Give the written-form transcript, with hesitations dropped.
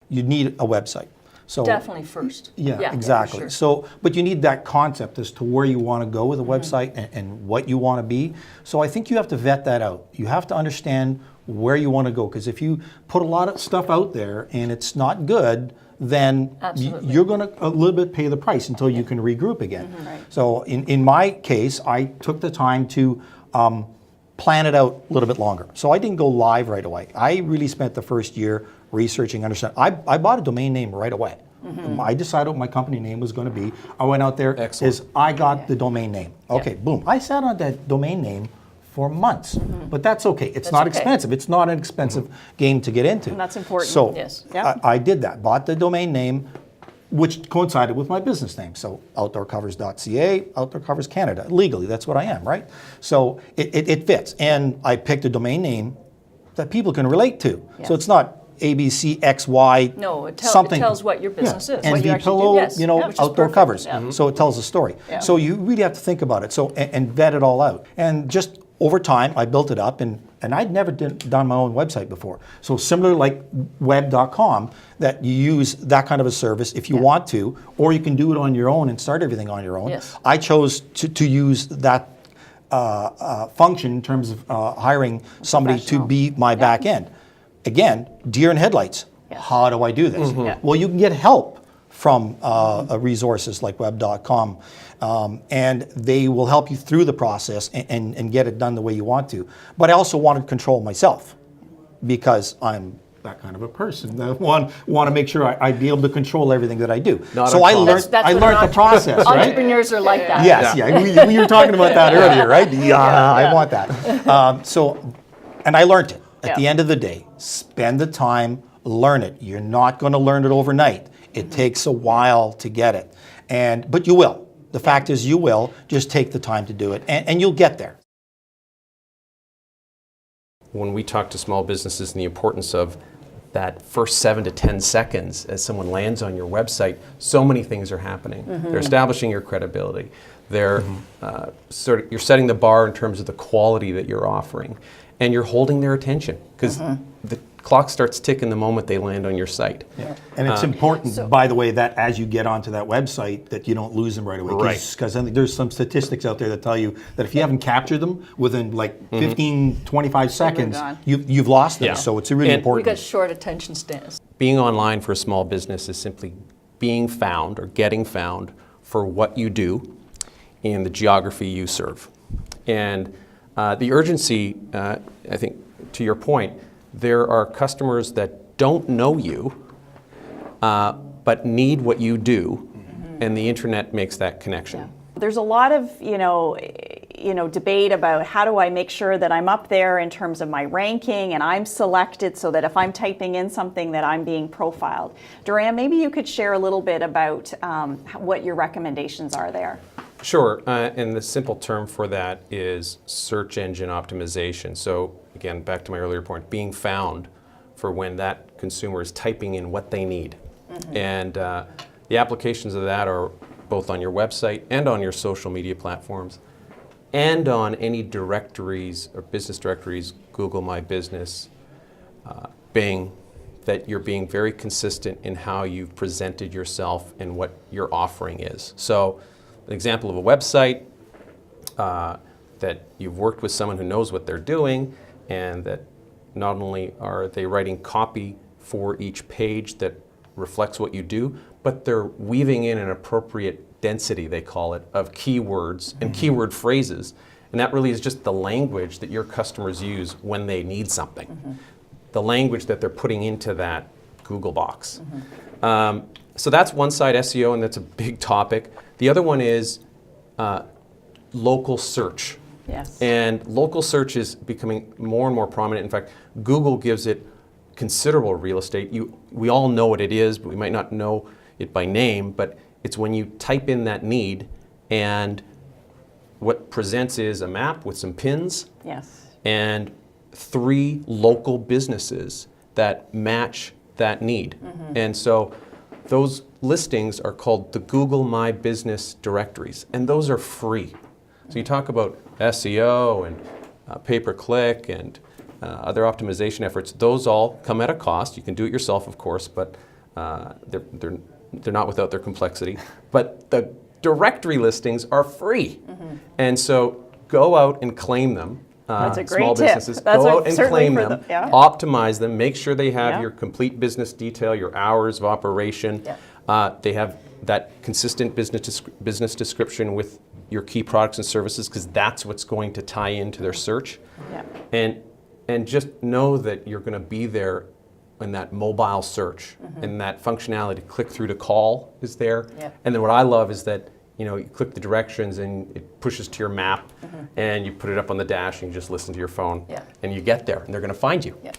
you need a website. So Definitely first. yeah, exactly. Sure. So, but you need that concept as to where you want to go with a website and what you want to be. So I think you have to vet that out. You have to understand where you want to go, because if you put a lot of stuff out there and it's not good, then you're going to a little bit pay the price until you can regroup again. Right. So in my case, I took the time to plan it out a little bit longer. So I didn't go live right away. I really spent the first year researching, understanding. I bought a domain name right away. I decided what my company name was going to be. I went out there, I got the domain name. Okay, boom. I sat on that domain name for months, but that's okay. It's not expensive. It's not an expensive game to get into. And that's important. So Yes. I did that, bought the domain name, which coincided with my business name. So outdoorcovers.ca, Outdoor Covers Canada. Legally, that's what I am, right? So it fits. And I picked a domain name that people can relate to. So it's not ABCXY. No, it something. tells what your business is. And What you V actually Pillow, do. Yes. you know, Which is Outdoor perfect. Covers. Yeah. So it tells a story. Yeah. So you really have to think about it. So and vet it all out. And just over time, I built it up, and I'd never done my own website before. So similar like web.com, that you use that kind of a service if you want to, or you can do it on your own and start everything on your own. Yes. I chose to use that function in terms of hiring somebody to be my back end. Again, deer in headlights. How do I do this? Well, you can get help from resources like web.com, and they will help you through the process and get it done the way you want to. But I also wanted control myself, because I'm that kind of a person that want to make sure I'd be able to control everything that I do. So I learned the process, right? Entrepreneurs are like that. Yes, we were talking about that earlier, right? I want that. And I learned it. At the end of the day, spend the time, learn it. You're not going to learn it overnight. It takes a while to get it, but you will. The fact is, you will. Just take the time to do it, and you'll get there. When we talk to small businesses and the importance of that first 7 to 10 seconds as someone lands on your website, so many things are happening. They're establishing your credibility. They're you're setting the bar in terms of the quality that you're offering, and you're holding their attention, because the clock starts ticking the moment they land on your site. And it's important, by the way, that as you get onto that website, that you don't lose them right away. Because I think there's some statistics out there that tell you that if you haven't captured them within like 15, 25 seconds, you've lost them. So it's really important. We got short attention spans. Being online for a small business is simply being found or getting found for what you do and the geography you serve. And the urgency, I think, to your point, there are customers that don't know you, but need what you do, and the internet makes that connection. There's a lot of debate about how do I make sure that I'm up there in terms of my ranking and I'm selected, so that if I'm typing in something that I'm being profiled. Duran, maybe you could share a little bit about what your recommendations are there. Sure, and the simple term for that is search engine optimization. So again, back to my earlier point, being found for when that consumer is typing in what they need. And the applications of that are both on your website and on your social media platforms, and on any directories or business directories, Google My Business, Bing, that you're being very consistent in how you've presented yourself and what your offering is. So an example of a website that you've worked with someone who knows what they're doing, and that not only are they writing copy for each page that reflects what you do, but they're weaving in an appropriate density, they call it, of keywords and keyword phrases. And that really is just the language that your customers use when they need something. The language that they're putting into that Google box. So that's one side, SEO, and that's a big topic. The other one is local search. Yes. And local search is becoming more and more prominent. In fact, Google gives it considerable real estate. We all know what it is, but we might not know it by name, but it's when you type in that need, and what presents is a map with some pins. Yes. And 3 local businesses that match that need. And so those listings are called the Google My Business directories, and those are free. So you talk about SEO and pay-per-click and other optimization efforts, those all come at a cost. You can do it yourself, of course, but they're not without their complexity, but the directory listings are free. And so go out and claim them. That's a great small tip. businesses, That's go out and certainly claim for them, yeah. optimize them, make sure they have Yeah. your complete business detail, your hours of operation. Yeah. They have that consistent business description with your key products and services, because that's what's going to tie into their search. Yeah. And just know that you're going to be there in that mobile search, and that functionality, click through to call is there. Yeah. And then what I love is that you click the directions and it pushes to your map, and you put it up on the dash and you just listen to your phone, Yeah. and you get there and they're going to find you. Yeah.